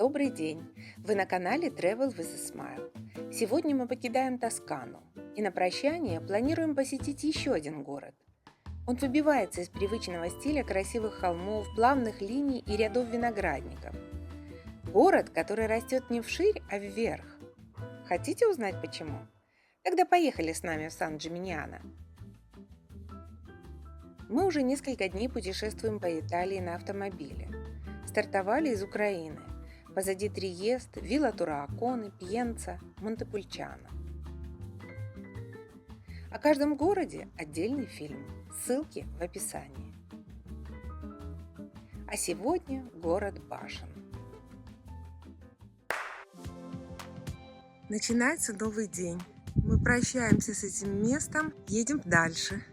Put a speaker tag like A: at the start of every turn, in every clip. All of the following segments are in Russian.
A: Добрый день! Вы на канале Travel with a Smile. Сегодня мы покидаем Тоскану и на прощание планируем посетить еще один город. Он выбивается из привычного стиля красивых холмов, плавных линий и рядов виноградников. Город, который растет не вширь, а вверх. Хотите узнать почему? Тогда поехали с нами в Сан-Джиминьяно. Мы уже несколько дней путешествуем по Италии на автомобиле. Стартовали из Украины. Позади Триест, Вилла Турааконе, Пьенца, Монтепульчано. О каждом городе отдельный фильм. Ссылки в описании. А сегодня город башен. Начинается новый день. Мы прощаемся с этим местом, едем дальше.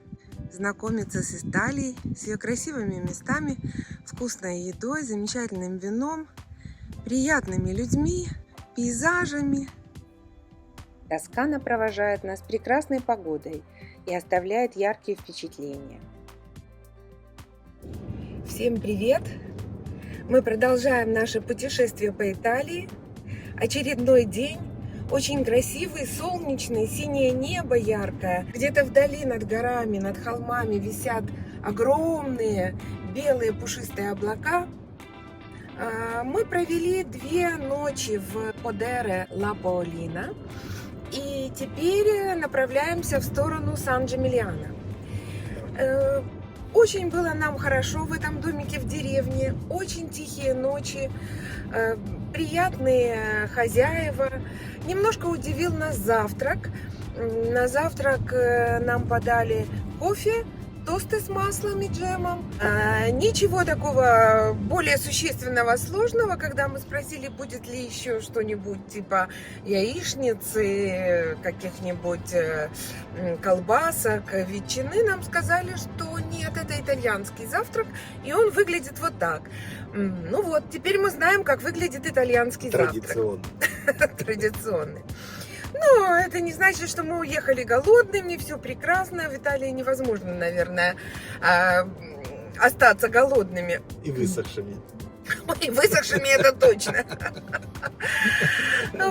A: Знакомиться с Италией, с ее красивыми местами, вкусной едой, замечательным вином, приятными людьми, пейзажами. Тоскана провожает нас прекрасной погодой и оставляет яркие впечатления. Всем привет! Мы продолжаем наше путешествие по Италии. Очередной день. Очень красивый, солнечный, синее небо яркое. Где-то вдали над горами, над холмами висят огромные белые пушистые облака. Мы провели 2 ночи в Подере ла Паолина и теперь направляемся в сторону Сан-Джиминьяно. Очень было нам хорошо в этом домике в деревне, очень тихие ночи, приятные хозяева. Немножко удивил нас завтрак. На завтрак нам подали кофе, тосты с маслом и джемом. Ничего такого более существенного, сложного. Когда мы спросили, будет ли еще что-нибудь типа яичницы, каких-нибудь колбасок, ветчины, нам сказали, что нет, это итальянский завтрак, и он выглядит вот так. Ну вот, теперь мы знаем, как выглядит итальянский завтрак. Традиционный. Но это не значит, что мы уехали голодными, все прекрасно. В Италии невозможно, наверное, остаться голодными.
B: И высохшими.
A: И высохшими, это точно.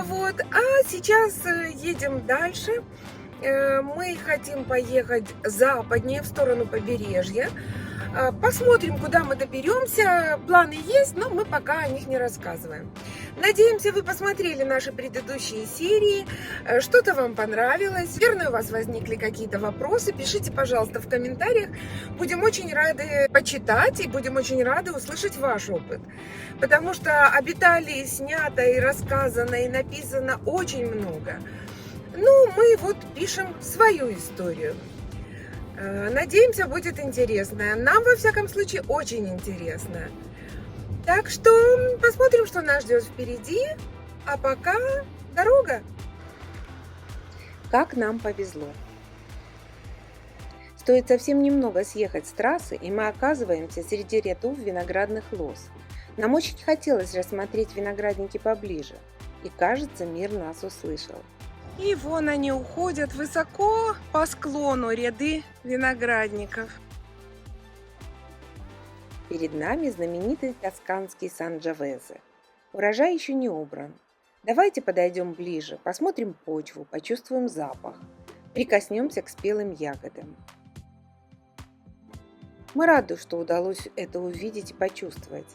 A: Вот. А сейчас едем дальше. Мы хотим поехать западнее, в сторону побережья. Посмотрим, куда мы доберемся. Планы есть, но мы пока о них не рассказываем. Надеемся, вы посмотрели наши предыдущие серии. Что-то вам понравилось. Верно, у вас возникли какие-то вопросы. Пишите, пожалуйста, в комментариях. Будем очень рады почитать и будем очень рады услышать ваш опыт. Потому что об Италии снято и рассказано, и написано очень много. Ну, мы вот пишем свою историю. Надеемся, будет интересно. Нам, во всяком случае, очень интересно. Так что посмотрим, что нас ждет впереди. А пока дорога. Как нам повезло. Стоит совсем немного съехать с трассы, и мы оказываемся среди рядов виноградных лоз. Нам очень хотелось рассмотреть виноградники поближе. И, кажется, мир нас услышал. И вон они уходят высоко по склону, ряды виноградников. Перед нами знаменитый тосканский Санджовезе. Урожай еще не убран. Давайте подойдем ближе, посмотрим почву, почувствуем запах, прикоснемся к спелым ягодам. Мы рады, что удалось это увидеть и почувствовать.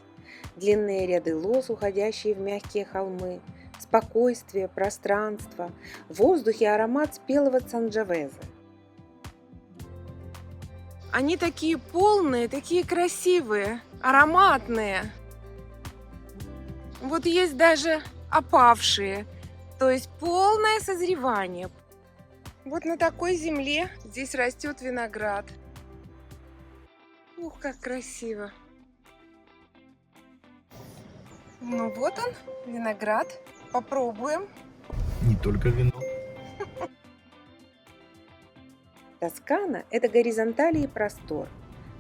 A: Длинные ряды лоз, уходящие в мягкие холмы, спокойствие, пространство, в воздухе аромат спелого Санджовезе. Они такие полные, такие красивые, ароматные. Вот есть даже опавшие, то есть полное созревание. Вот на такой земле здесь растет виноград. Ух, как красиво. Ну вот он, виноград. Попробуем.
B: Не только вино.
A: Тоскана – это горизонтали и простор.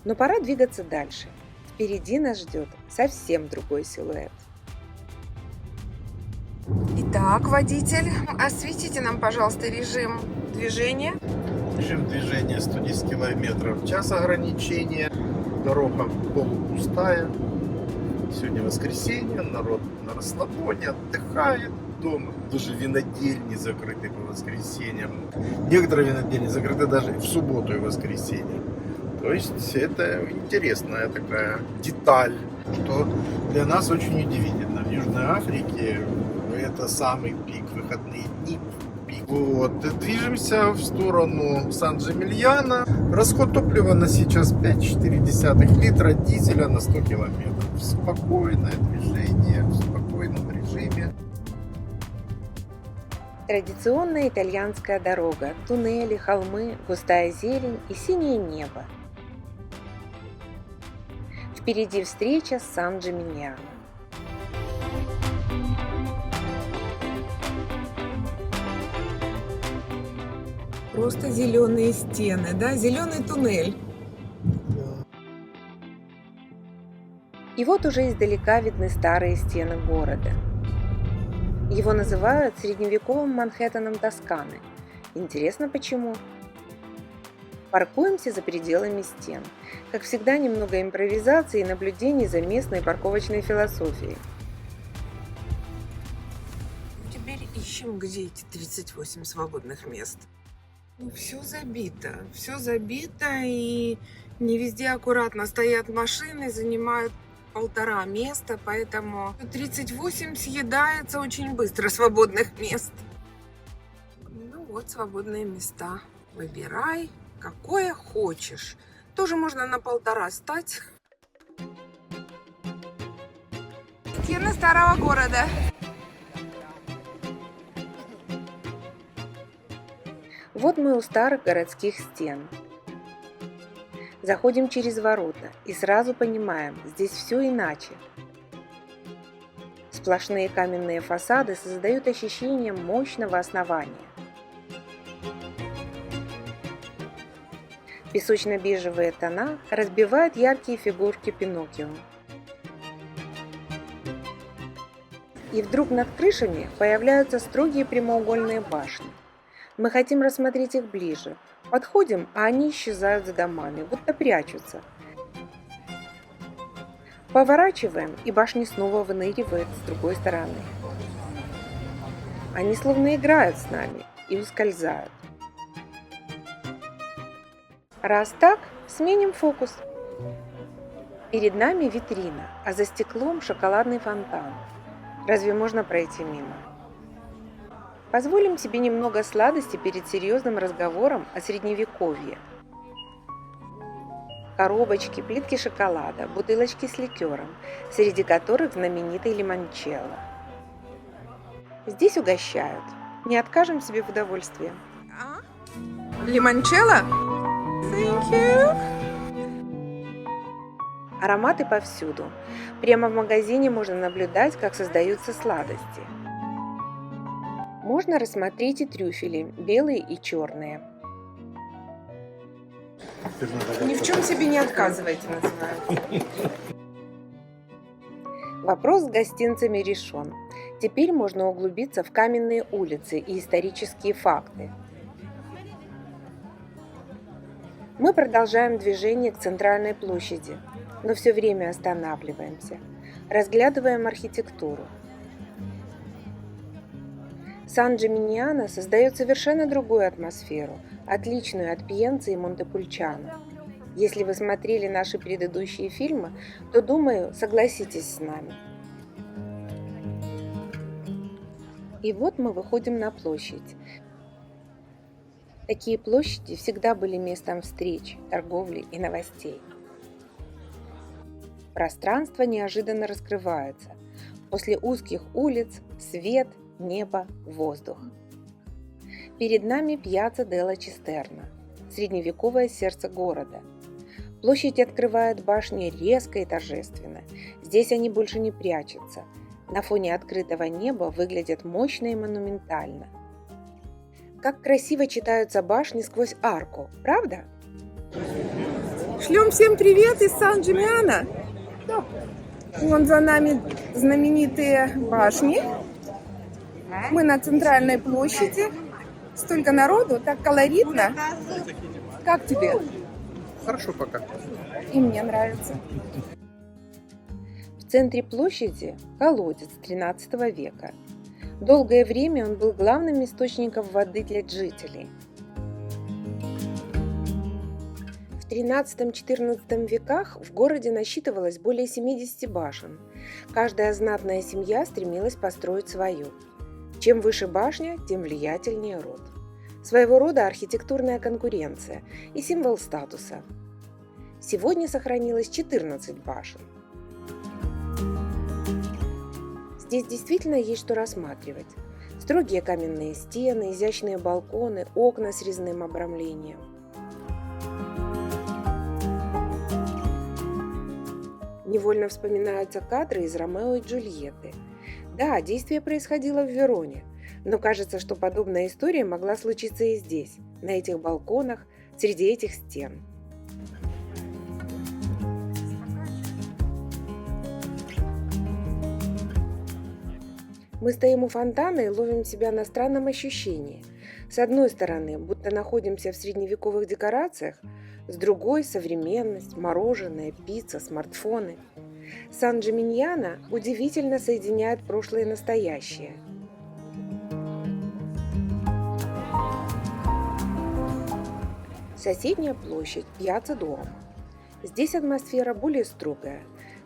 A: Но пора двигаться дальше. Впереди нас ждет совсем другой силуэт. Итак, водитель, осветите нам, пожалуйста, режим движения.
B: Режим движения 110 км в час ограничения. Дорога полупустая. Сегодня воскресенье, народ на расслабоне, отдыхает дома. Даже винодельни закрыты по воскресеньям. Некоторые винодельни закрыты даже в субботу и воскресенье. То есть это интересная такая деталь, что для нас очень удивительно. В Южной Африке это самый пик, выходные дни. Пик. Вот. Движемся в сторону Сан-Джимильяно. Расход топлива на сейчас 5,4 литра дизеля на 100 километров. Спокойное движение, в спокойном режиме.
C: Традиционная итальянская дорога, туннели, холмы, густая зелень и синее небо. Впереди встреча с Сан-Джиминьяно.
A: Просто зеленые стены, да, зеленый туннель.
C: И вот уже издалека видны старые стены города. Его называют средневековым Манхэттеном Тосканы. Интересно, почему? Паркуемся за пределами стен. Как всегда, немного импровизации и наблюдений за местной парковочной философией.
A: Теперь ищем, где эти 38 свободных мест. Ну, все забито, и не везде аккуратно стоят машины, занимают 1,5 места, поэтому 38 съедается очень быстро свободных мест. Ну вот, свободные места. Выбирай, какое хочешь. Тоже можно на 1,5 стать. Стены старого города.
C: Вот мы у старых городских стен. Заходим через ворота и сразу понимаем, здесь все иначе. Сплошные каменные фасады создают ощущение мощного основания. Песочно-бежевые тона разбивают яркие фигурки Пиноккио. И вдруг над крышами появляются строгие прямоугольные башни. Мы хотим рассмотреть их ближе. Подходим, а они исчезают за домами, будто прячутся. Поворачиваем, и башни снова выныривают с другой стороны. Они словно играют с нами и ускользают. Раз так, сменим фокус. Перед нами витрина, а за стеклом шоколадный фонтан. Разве можно пройти мимо? Позволим себе немного сладости перед серьезным разговором о средневековье. Коробочки, плитки шоколада, бутылочки с ликером, среди которых знаменитый лимончелло. Здесь угощают. Не откажем себе в удовольствии.
A: Лимончелло? Thank you.
C: Ароматы повсюду. Прямо в магазине можно наблюдать, как создаются сладости. Можно рассмотреть и трюфели, белые и черные.
A: Ни в чем себе не отказывайте, называют.
C: Вопрос с гостинцами решен. Теперь можно углубиться в каменные улицы и исторические факты. Мы продолжаем движение к центральной площади, но все время останавливаемся, разглядываем архитектуру. Сан-Джиминьяно создает совершенно другую атмосферу, отличную от Пьенцы и Монтепульчано. Если вы смотрели наши предыдущие фильмы, то, думаю, согласитесь с нами. И вот мы выходим на площадь. Такие площади всегда были местом встреч, торговли и новостей. Пространство неожиданно раскрывается. После узких улиц свет, небо, воздух. Перед нами Пьяцца делла Чистерна, средневековое сердце города. Площадь открывает башни резко и торжественно. Здесь они больше не прячутся. На фоне открытого неба выглядят мощно и монументально. Как красиво читаются башни сквозь арку, правда?
A: Шлем всем привет из Сан-Джимиано. Вон за нами знаменитые башни. Мы на центральной площади. Столько народу, так колоритно. Как тебе?
B: Хорошо пока.
A: И мне нравится.
C: В В центре площади колодец XIII века. Долгое время он был главным источником воды для жителей. В XIII-XIV веках в городе насчитывалось более 70 башен. Каждая знатная семья стремилась построить свою. Чем выше башня, тем влиятельнее род. Своего рода архитектурная конкуренция и символ статуса. Сегодня сохранилось 14 башен. Здесь действительно есть что рассматривать. Строгие каменные стены, изящные балконы, окна с резным обрамлением. Невольно вспоминаются кадры из «Ромео и Джульетты». Да, действие происходило в Вероне, но кажется, что подобная история могла случиться и здесь, на этих балконах, среди этих стен. Мы стоим у фонтана и ловим себя на странном ощущении. С одной стороны, будто находимся в средневековых декорациях, с другой – современность, мороженое, пицца, смартфоны. Сан-Джиминьяно удивительно соединяет прошлое и настоящее. Соседняя площадь – Пьяцца Дуомо. Здесь атмосфера более строгая.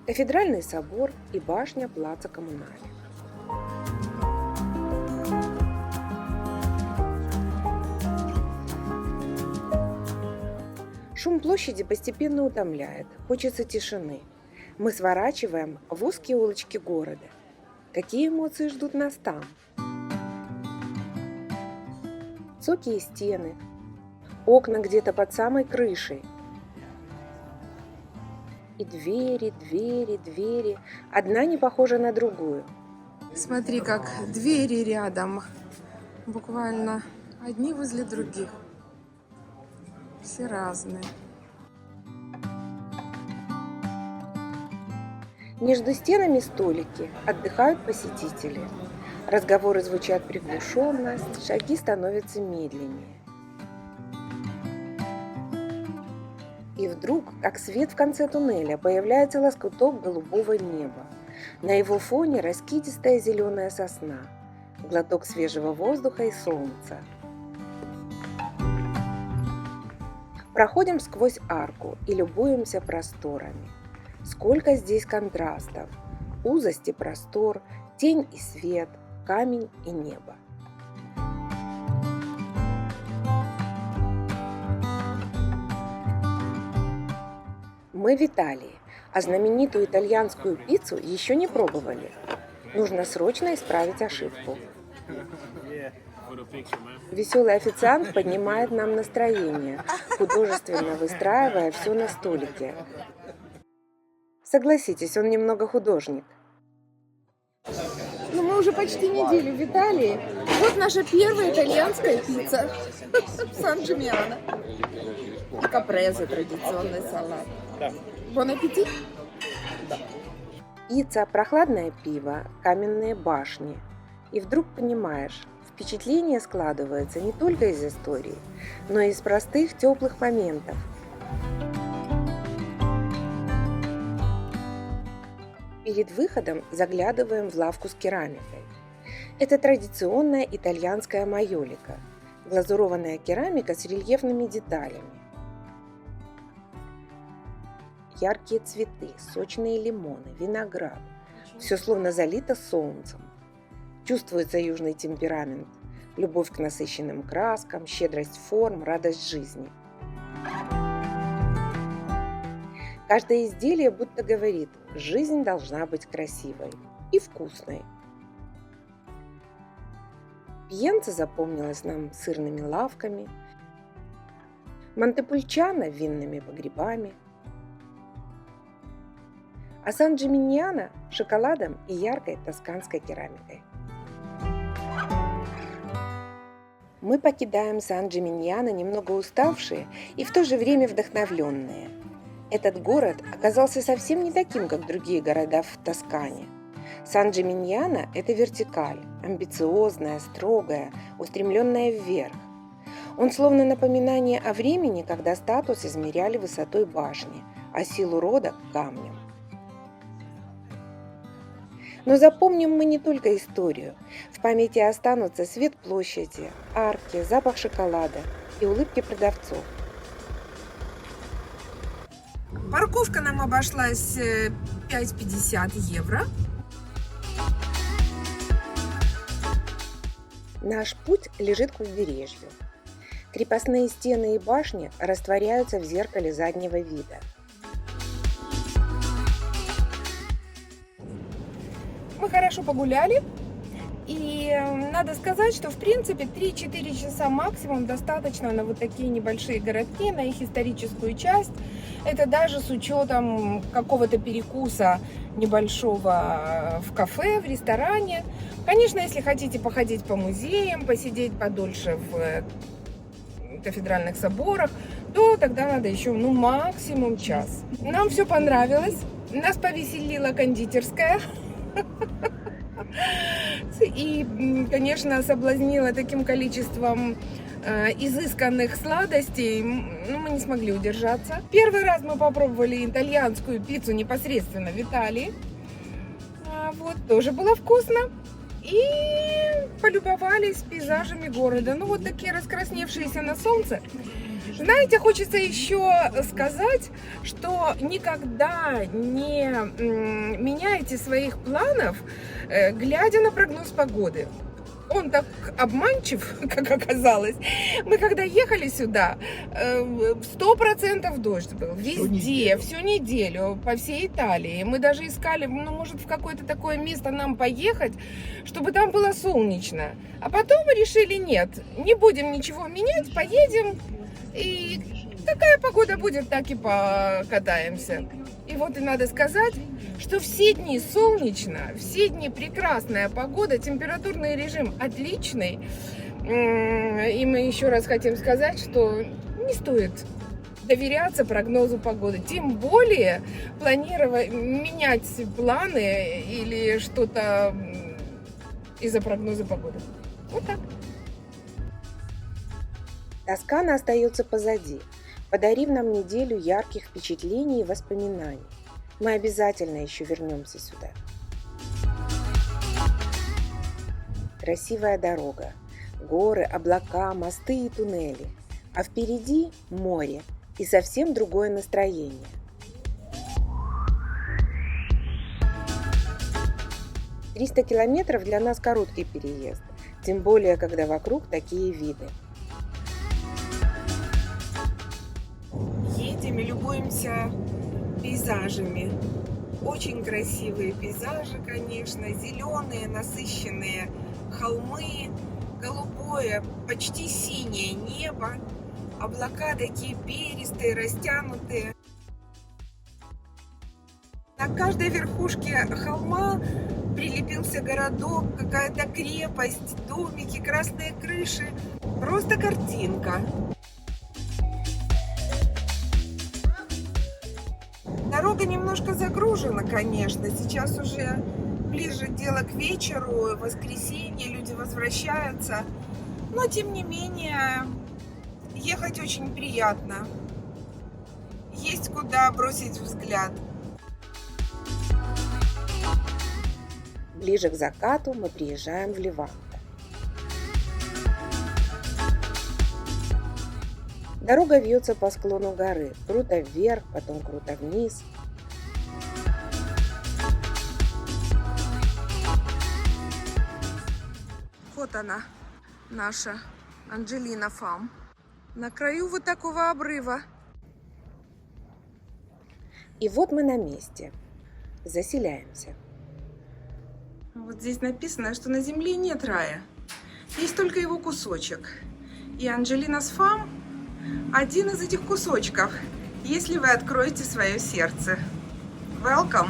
C: Кафедральный собор и башня Плаца Коммунале. Шум площади постепенно утомляет, хочется тишины. Мы сворачиваем в узкие улочки города. Какие эмоции ждут нас там? Высокие стены, окна где-то под самой крышей. И двери, двери, двери. Одна не похожа на другую.
A: Смотри, как двери рядом. Буквально одни возле других. Все разные.
C: Между стенами столики, отдыхают посетители. Разговоры звучат приглушенно, шаги становятся медленнее. И вдруг, как свет в конце туннеля, появляется лоскуток голубого неба. На его фоне раскидистая зеленая сосна, глоток свежего воздуха и солнца. Проходим сквозь арку и любуемся просторами. Сколько здесь контрастов! Узость и простор, тень и свет, камень и небо. Мы в Италии, а знаменитую итальянскую пиццу еще не пробовали. Нужно срочно исправить ошибку. Веселый официант поднимает нам настроение, художественно выстраивая все на столике. Согласитесь, он немного художник.
A: Ну, мы уже почти неделю в Италии. Вот наша первая итальянская пицца. Сан-Джиминьяно. И капрезе, традиционный салат. Бон аппетит!
C: Пицца, прохладное пиво, каменные башни. И вдруг понимаешь, впечатление складывается не только из истории, но и из простых теплых моментов. Перед выходом заглядываем в лавку с керамикой. Это традиционная итальянская майолика, глазурованная керамика с рельефными деталями. Яркие цветы, сочные лимоны, виноград. Все словно залито солнцем. Чувствуется южный темперамент, любовь к насыщенным краскам, щедрость форм, радость жизни. Каждое изделие будто говорит, жизнь должна быть красивой и вкусной. Пьенца запомнилась нам сырными лавками, Монтепульчано – винными погребами, а Сан-Джиминьяно – шоколадом и яркой тосканской керамикой. Мы покидаем Сан-Джиминьяно немного уставшие и в то же время вдохновленные. Этот город оказался совсем не таким, как другие города в Тоскане. Сан-Джиминьяно – это вертикаль, амбициозная, строгая, устремленная вверх. Он словно напоминание о времени, когда статус измеряли высотой башни, а силу рода – камнем. Но запомним мы не только историю. В памяти останутся свет площади, арки, запах шоколада и улыбки продавцов.
A: Парковка нам обошлась 5,50 евро.
C: Наш путь лежит к побережью. Крепостные стены и башни растворяются в зеркале заднего вида.
A: Мы хорошо погуляли. И надо сказать, что в принципе 3-4 часа максимум достаточно на вот такие небольшие городки, на их историческую часть. Это даже с учетом какого-то перекуса небольшого в кафе, в ресторане. Конечно, если хотите походить по музеям, посидеть подольше в кафедральных соборах, то тогда надо еще максимум час. Нам все понравилось. Нас повеселила кондитерская. И, конечно, соблазнила таким количеством изысканных сладостей, мы не смогли удержаться. Первый раз мы попробовали итальянскую пиццу непосредственно в Италии. Вот, тоже было вкусно. И полюбовались пейзажами города. Ну, вот такие раскрасневшиеся на солнце. Знаете, хочется еще сказать, что никогда не меняйте своих планов, глядя на прогноз погоды. Он так обманчив, как оказалось. Мы когда ехали сюда, 100% дождь был. Везде, всю неделю, по всей Италии. Мы даже искали, может, в какое-то такое место нам поехать, чтобы там было солнечно. А потом мы решили, нет, не будем ничего менять, поедем. И какая погода будет, так и покатаемся. И вот и надо сказать, что все дни солнечно, все дни прекрасная погода, температурный режим отличный. И мы еще раз хотим сказать, что не стоит доверяться прогнозу погоды. Тем более планировать, менять планы или что-то из-за прогноза погоды. Вот так.
C: Тоскана остается позади, подарив нам неделю ярких впечатлений и воспоминаний. Мы обязательно еще вернемся сюда. Красивая дорога, горы, облака, мосты и туннели. А впереди море и совсем другое настроение. – 300 километров для нас короткий переезд, тем более, когда вокруг такие виды.
A: Едем и любуемся пейзажами. Очень красивые пейзажи, конечно, зеленые, насыщенные холмы, голубое, почти синее небо, облака такие перистые, растянутые. На каждой верхушке холма прилепился городок, какая-то крепость, домики, красные крыши. Просто картинка. Дорога немножко загружена, конечно. Сейчас уже ближе дело к вечеру, воскресенье, люди возвращаются. Но, тем не менее, ехать очень приятно. Есть куда бросить взгляд.
C: Ближе к закату мы приезжаем в Леванто. Дорога вьется по склону горы, круто вверх, потом круто вниз.
A: Вот она, наша Анджелина Фам. На краю вот такого обрыва.
C: И вот мы на месте. Заселяемся.
A: Вот здесь написано, что на земле нет рая. Есть только его кусочек. И Анджелинас Фам – один из этих кусочков, если вы откроете свое сердце. Welcome!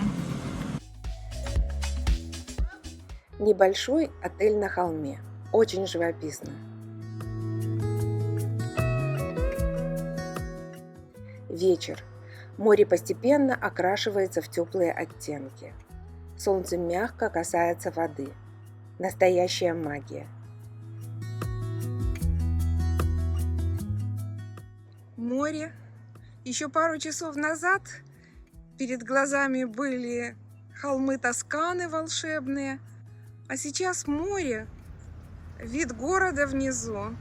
C: Небольшой отель на холме. Очень живописно. Вечер. Море постепенно окрашивается в теплые оттенки. Солнце мягко касается воды. Настоящая магия.
A: Море. Еще пару часов назад перед глазами были холмы Тосканы волшебные. А сейчас море, вид города внизу.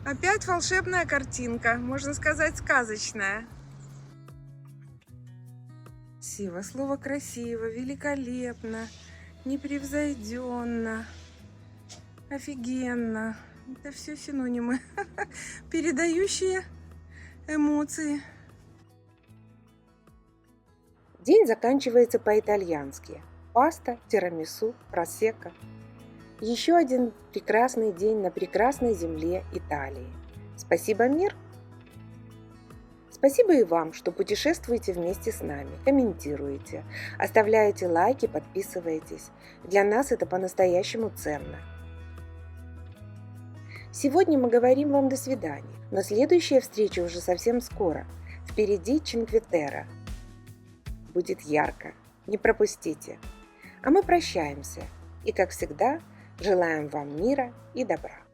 A: Опять волшебная картинка, можно сказать, сказочная. Красиво, слово красиво, великолепно, непревзойденно, офигенно. Это все синонимы, передающие эмоции.
C: День заканчивается по-итальянски. Паста, тирамису, просекко. Еще один прекрасный день на прекрасной земле Италии. Спасибо, мир! Спасибо и вам, что путешествуете вместе с нами, комментируете, оставляете лайки, подписываетесь. Для нас это по-настоящему ценно. Сегодня мы говорим вам до свидания, но следующая встреча уже совсем скоро. Впереди Чинкве-Терре. Будет ярко, не пропустите. А мы прощаемся и, как всегда, желаем вам мира и добра.